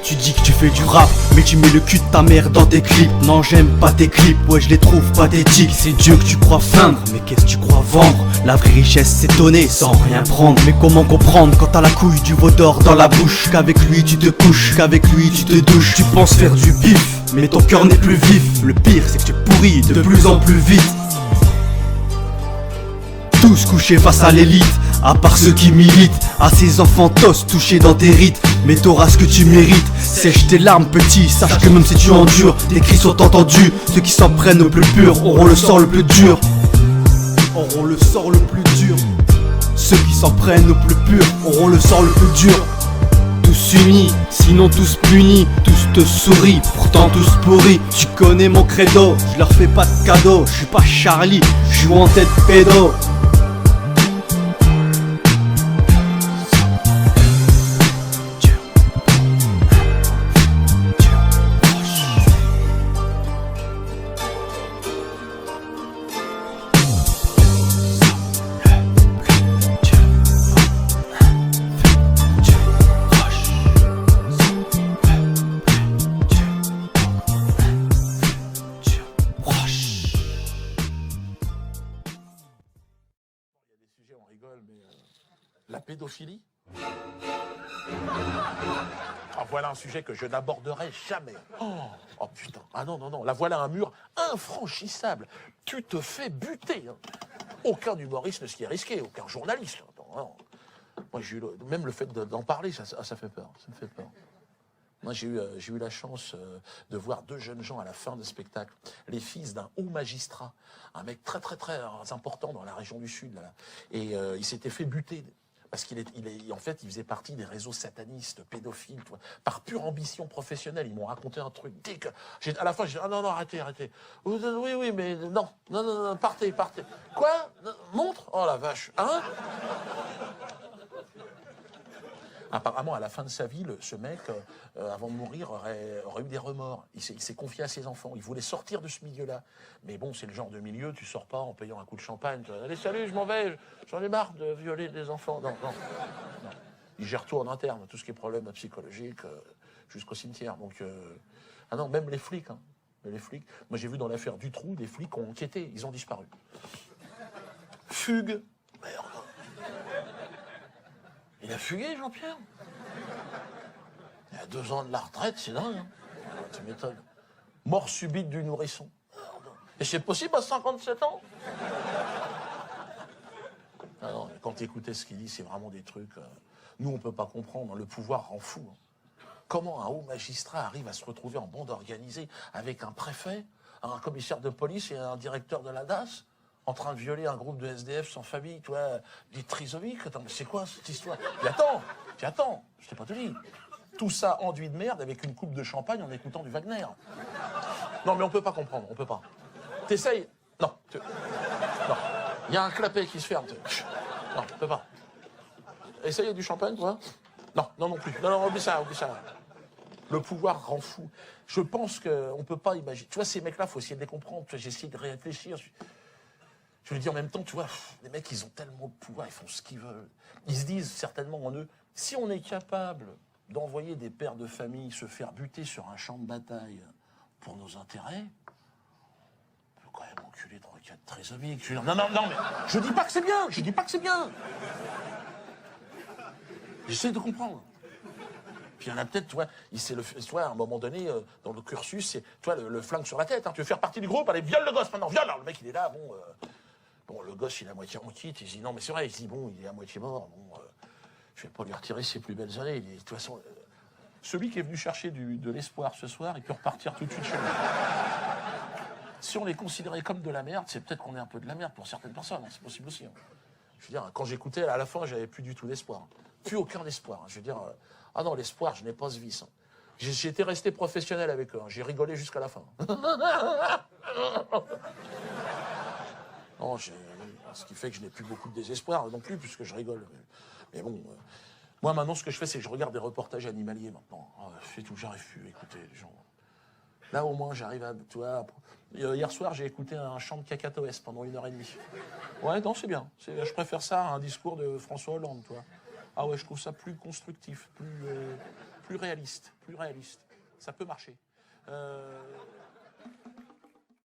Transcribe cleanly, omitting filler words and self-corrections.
Tu dis que tu fais du rap, mais tu mets le cul de ta mère dans tes clips. Non, j'aime pas tes clips, ouais je les trouve pathétiques. C'est Dieu que tu crois feindre, mais qu'est-ce que tu crois vendre? La vraie richesse c'est donner sans rien prendre. Mais comment comprendre quand t'as la couille du veau d'or dans la bouche? Qu'avec lui tu te couches, qu'avec lui tu te douches. Tu penses faire du bif, mais ton cœur n'est plus vif. Le pire c'est que tu pourris de plus en plus vite. Tous couchés face à l'élite, à part ceux qui militent. À ces enfants tosses touchés dans tes rites. Mais t'auras ce que tu mérites. Sèche tes larmes petit, sache que même si tu endures, tes cris sont entendus. Ceux qui s'en prennent au plus pur auront le sort le plus dur. Auront le sort le plus dur. Ceux qui s'en prennent au plus pur auront le sort le plus dur. Tous unis, sinon tous punis. Tous te sourient, pourtant tous pourris. Tu connais mon credo, je leur fais pas de cadeau. Je suis pas Charlie, je joue en tête pédo. On rigole, mais la pédophilie. Ah, voilà un sujet que je n'aborderai jamais. Oh putain, ah non, non, non, là voilà un mur infranchissable. Tu te fais buter. Hein. Aucun humoriste ne s'y est risqué, aucun journaliste. Attends, non. Moi, même le fait d'en parler, ça fait peur. Ça me fait peur. Moi, j'ai eu la chance de voir deux jeunes gens à la fin du spectacle, les fils d'un haut magistrat, un mec très important dans la région du Sud. Là. Et il s'était fait buter parce en fait, il faisait partie des réseaux satanistes, pédophiles, par pure ambition professionnelle. Ils m'ont raconté un truc. À la fin, j'ai dit, ah non, arrêtez. Oui, mais non, partez. Quoi? Montre? Oh la vache, hein? Apparemment, à la fin de sa vie, ce mec, avant de mourir, aurait eu des remords. Il s'est confié à ses enfants. Il voulait sortir de ce milieu-là. Mais bon, c'est le genre de milieu, tu sors pas en payant un coup de champagne. Allez, salut, je m'en vais. J'en ai marre de violer des enfants. Non. Il gère tout en interne, tout ce qui est problème psychologique, jusqu'au cimetière. Donc, ah non, même les flics. Hein. Les flics. Moi, j'ai vu dans l'affaire Dutroux, des flics ont enquêté. Ils ont disparu. Fugue. Merde. Il a fugué, Jean-Pierre. Il a 2 ans de la retraite, c'est dingue. Hein. Tu m'étonnes. Mort subite du nourrisson. Et c'est possible à 57 ans? Ah non, quand tu écoutais ce qu'il dit, c'est vraiment des trucs... nous, on ne peut pas comprendre. Le pouvoir rend fou. Hein. Comment un haut magistrat arrive à se retrouver en bande organisée avec un préfet, un commissaire de police et un directeur de la DAS en train de violer un groupe de SDF sans famille, tu vois, des trisomiques. Attends, mais c'est quoi cette histoire? Puis attends, je t'ai pas tout dit. Tout ça enduit de merde avec une coupe de champagne en écoutant du Wagner. Non, mais on peut pas comprendre, on peut pas. T'essayes? Non. Non. Il y a un clapet qui se ferme. Non, on peut pas. Essayez du champagne, toi? Non plus. Non, oublie ça. Le pouvoir rend fou. Je pense qu'on peut pas imaginer. Tu vois, ces mecs-là, faut essayer de les comprendre. J'ai essayé de réfléchir. Je veux dire, en même temps, tu vois, les mecs, ils ont tellement de pouvoir, ils font ce qu'ils veulent. Ils se disent certainement en eux, si on est capable d'envoyer des pères de famille se faire buter sur un champ de bataille pour nos intérêts, on peut quand même enculer 3-4 trisomiques. Non, mais je dis pas que c'est bien. J'essaie de comprendre. Puis il y en a peut-être, tu vois, à un moment donné, dans le cursus, c'est, tu vois, le flingue sur la tête. Hein, tu veux faire partie du groupe, allez, viole le gosse maintenant, viole. Alors, le mec, il est là, bon, le gosse, il est à moitié en kit. Il se dit, non, mais c'est vrai, il se dit, bon, il est à moitié mort. Bon, je vais pas lui retirer ses plus belles années. De toute façon, celui qui est venu chercher de l'espoir ce soir, il peut repartir tout de suite chez lui. Si on les considérait comme de la merde, c'est peut-être qu'on est un peu de la merde pour certaines personnes, hein, c'est possible aussi. Hein. Je veux dire, quand j'écoutais, à la fin, j'avais plus du tout d'espoir. Plus aucun espoir. Hein. Je veux dire, ah non, l'espoir, je n'ai pas ce vice. Hein. J'étais resté professionnel avec eux. Hein. J'ai rigolé jusqu'à la fin. Non, ce qui fait que je n'ai plus beaucoup de désespoir non plus, puisque je rigole. Mais bon, moi maintenant, ce que je fais, c'est que je regarde des reportages animaliers maintenant. Oh, c'est tout, j'arrive plus à écouter les gens. Là, au moins, j'arrive à... Tu vois, hier soir, j'ai écouté un chant de cacatoès pendant 1h30. Ouais, non, c'est bien. Je préfère ça à un discours de François Hollande, toi. Ah ouais, je trouve ça plus constructif, plus réaliste, plus réaliste. Ça peut marcher.